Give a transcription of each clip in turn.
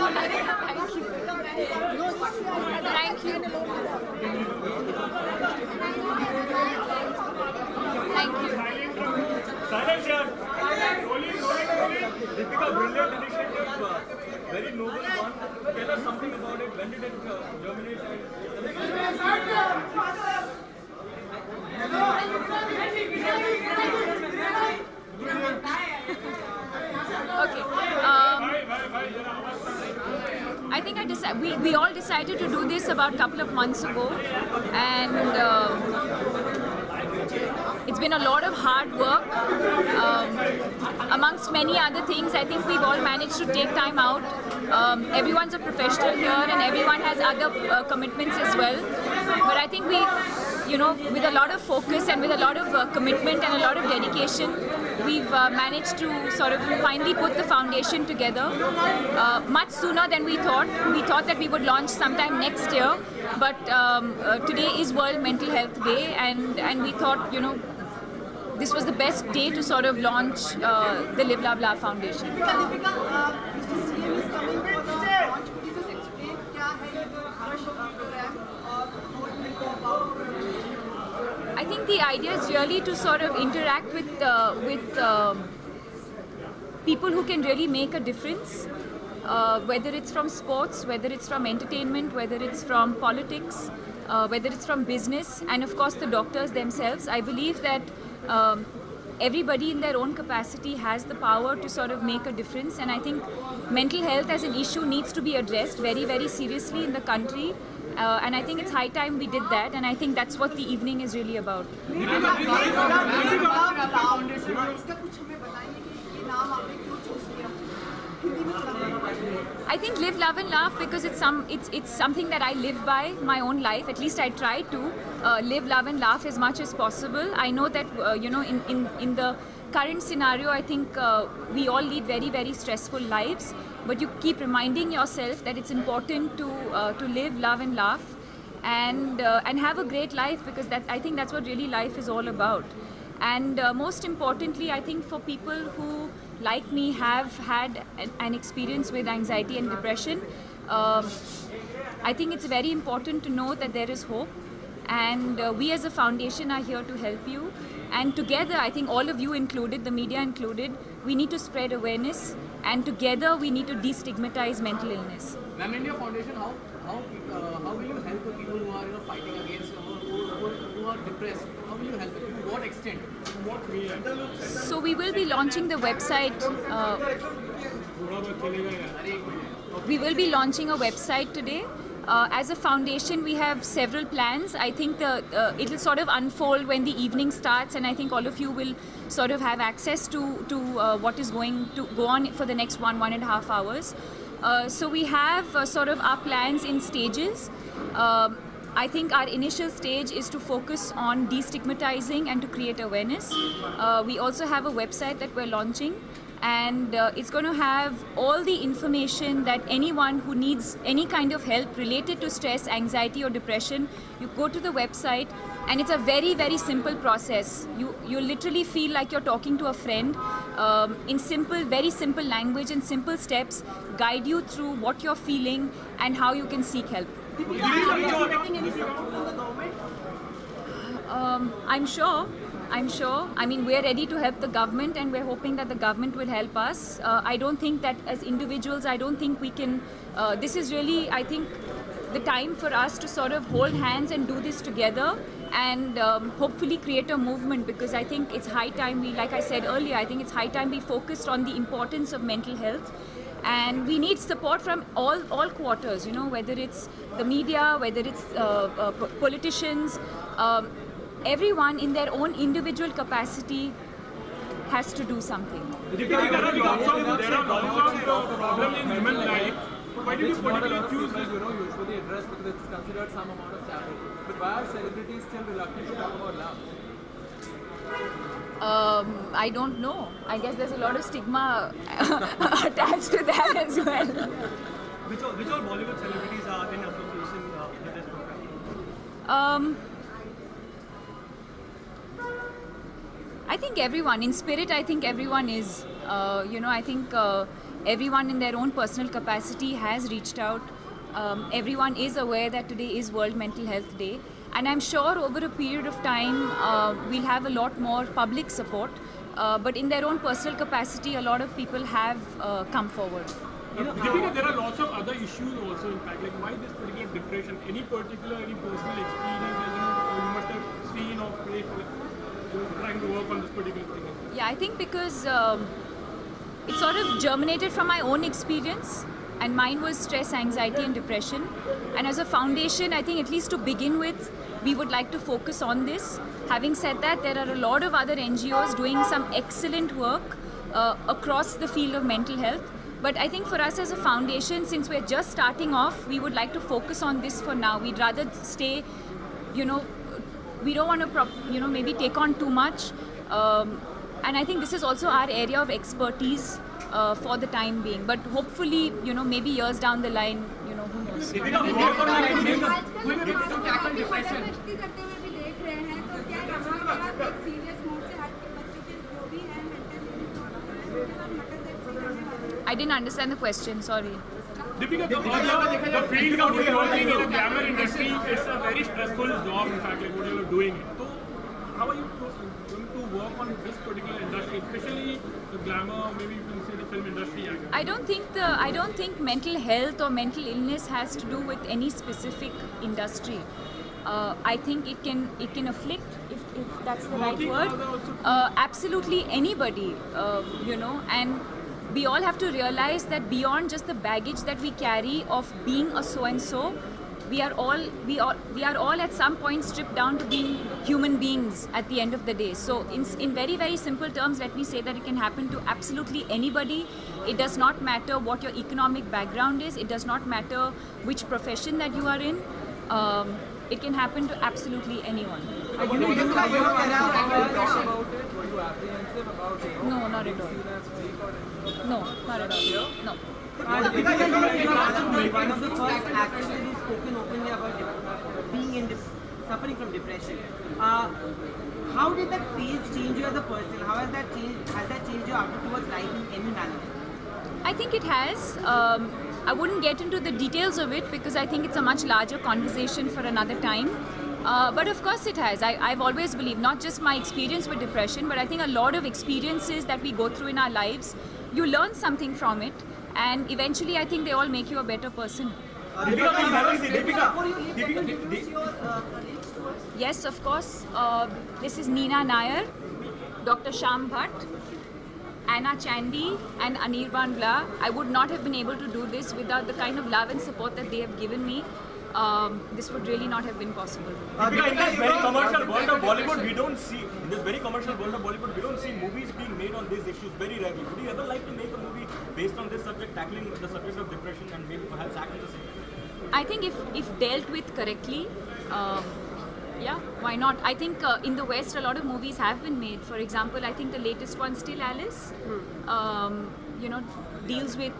Thank you. Thank you. Silence here. Rolling. Deepika, brilliant initiative. Very noble one. Tell us something about it. When did it germinate? Okay. I think we all decided to do this about a couple of months ago, and it's been a lot of hard work. Amongst many other things, I think we've all managed to take time out. Everyone's a professional here, and everyone has other commitments as well. But I think we, with a lot of focus and with a lot of commitment and a lot of dedication, we've managed to sort of finally put the foundation together much sooner than we thought. We thought that we would launch sometime next year, but today is World Mental Health Day, and we thought, this was the best day to sort of launch the Live Love Laugh Foundation. I think the idea is really to sort of interact with people who can really make a difference, whether it's from sports, whether it's from entertainment, whether it's from politics, whether it's from business, and of course the doctors themselves. I believe that everybody in their own capacity has the power to sort of make a difference, and I think mental health as an issue needs to be addressed very, very seriously in the country. And I think it's high time we did that, and I think that's what the evening is really about. I think Live, Love and Laugh because it's something that I live by my own life. At least I try to live, love and laugh as much as possible. I know that in the current scenario, I think we all lead very, very stressful lives. But you keep reminding yourself that it's important to live, love and laugh and have a great life, because I think that's what really life is all about. And most importantly, I think for people who, like me, have had an experience with anxiety and depression, I think it's very important to know that there is hope. And we as a foundation are here to help you. And together, I think all of you included, the media included, we need to spread awareness. And together, we need to destigmatize mental illness. Ma'am, in your foundation, how will you help the people who are fighting against, who are depressed? How will you help them? To what extent? So we will be launching the website. We will be launching a website today. As a foundation, we have several plans. I think it will sort of unfold when the evening starts, and I think all of you will sort of have access to what is going to go on for the next 1.5 hours. So we have sort of our plans in stages. I think our initial stage is to focus on destigmatizing and to create awareness. We also have a website that we're launching, and it's going to have all the information that anyone who needs any kind of help related to stress, anxiety or depression, you go to the website, and it's a very, very simple process. You literally feel like you're talking to a friend in simple, very simple language and simple steps, guide you through what you're feeling and how you can seek help. I'm sure. I mean, we're ready to help the government, and we're hoping that the government will help us. I don't think that as individuals, I don't think we can, this is really, I think, the time for us to sort of hold hands and do this together and hopefully create a movement, because I think it's high time we, like I said earlier, I think it's high time we focused on the importance of mental health. And we need support from all quarters, whether it's the media, whether it's politicians, everyone in their own individual capacity has to do something. There are lots of problems in human life. Why did you particularly choose this? Usually addressed because it's considered some amount of taboo. But why are celebrities still reluctant to talk about love? I don't know. I guess there's a lot of stigma attached to that as well. Which all Bollywood celebrities are in association with this program? I think everyone, in spirit, I think everyone is. I think everyone in their own personal capacity has reached out. Everyone is aware that today is World Mental Health Day, and I'm sure over a period of time we'll have a lot more public support. But in their own personal capacity, a lot of people have come forward. Deepika, there are lots of other issues also, in fact, like why this particular depression? Any personal experience that you must have seen or faced, trying to work on this particular thing? Yeah, I think because it sort of germinated from my own experience, and mine was stress, anxiety and depression. And as a foundation, I think at least to begin with, we would like to focus on this. Having said that, there are a lot of other NGOs doing some excellent work across the field of mental health. But I think for us as a foundation, since we're just starting off, we would like to focus on this for now. We'd rather stay, we don't want to, maybe take on too much. And I think this is also our area of expertise for the time being. But hopefully, maybe years down the line, who knows. I didn't understand the question, sorry. Deepika, the field of working in the glamour industry is a very stressful job, in fact, like what you are doing. So, how are you going to work on this particular industry, especially the glamour, maybe you can say the film industry? I don't think mental health or mental illness has to do with any specific industry. I think it can afflict, if that's the right word, absolutely anybody, and we all have to realize that beyond just the baggage that we carry of being a so-and-so, we are all at some point stripped down to being human beings at the end of the day. So in very, very simple terms, let me say that it can happen to absolutely anybody. It does not matter what your economic background is. It does not matter which profession that you are in. It can happen to absolutely anyone. Were you apprehensive about it? No, not at all. No, not at all. No. One of the first actors who's spoken openly about being suffering from depression. How did that phase change you as a person? How has that changed your outlook towards life in any manner? I think it has. I wouldn't get into the details of it because I think it's a much larger conversation for another time. But of course it has. I've always believed, not just my experience with depression, but I think a lot of experiences that we go through in our lives, you learn something from it, and eventually I think they all make you a better person. Yes, of course. This is Neena Nair, Dr. Shyam Bhatt, Anna Chandy and Anirban Bla. I would not have been able to do this without the kind of love and support that they have given me. This would really not have been possible. In this very commercial world of Bollywood, we don't see movies being made on these issues very rarely. Would you ever like to make a movie based on this subject, tackling the subject of depression and maybe perhaps act in the same? I think if dealt with correctly, yeah, why not? I think in the West, a lot of movies have been made. For example, I think the latest one, Still Alice, deals with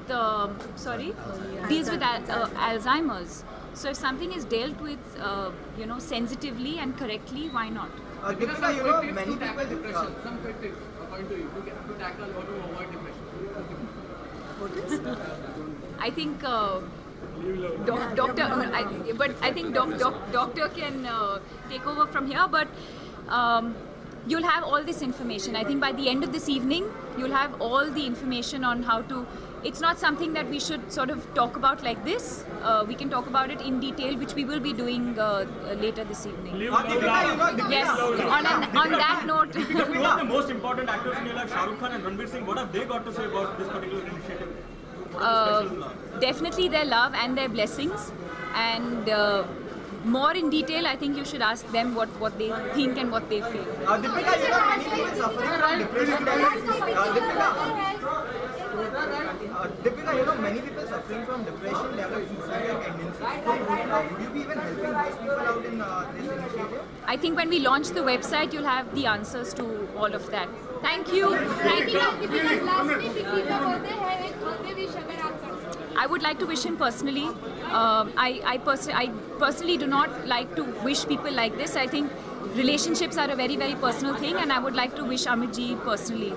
Alzheimer's. So if something is dealt with, sensitively and correctly, why not? Many people depression. Some quick tips according to you to tackle or to avoid depression. I think doctor can take over from here. But you'll have all this information. I think by the end of this evening, you'll have all the information on how to. It's not something that we should sort of talk about like this. We can talk about it in detail, which we will be doing later this evening. Yes, on that note. Two of the most important actors in your life, Shah Rukh Khan and Ranveer Singh, what have they got to say about this particular initiative? Definitely their love and their blessings. And more in detail, I think you should ask them what they think and what they feel. Deepika, many people suffering from depression develop suicidal tendencies. So would you be even helping those people out in this initiative? I think when we launch the website, you'll have the answers to all of that. Thank you. I would like to wish him personally. I personally do not like to wish people like this. I think relationships are a very, very personal thing, and I would like to wish Amit ji personally.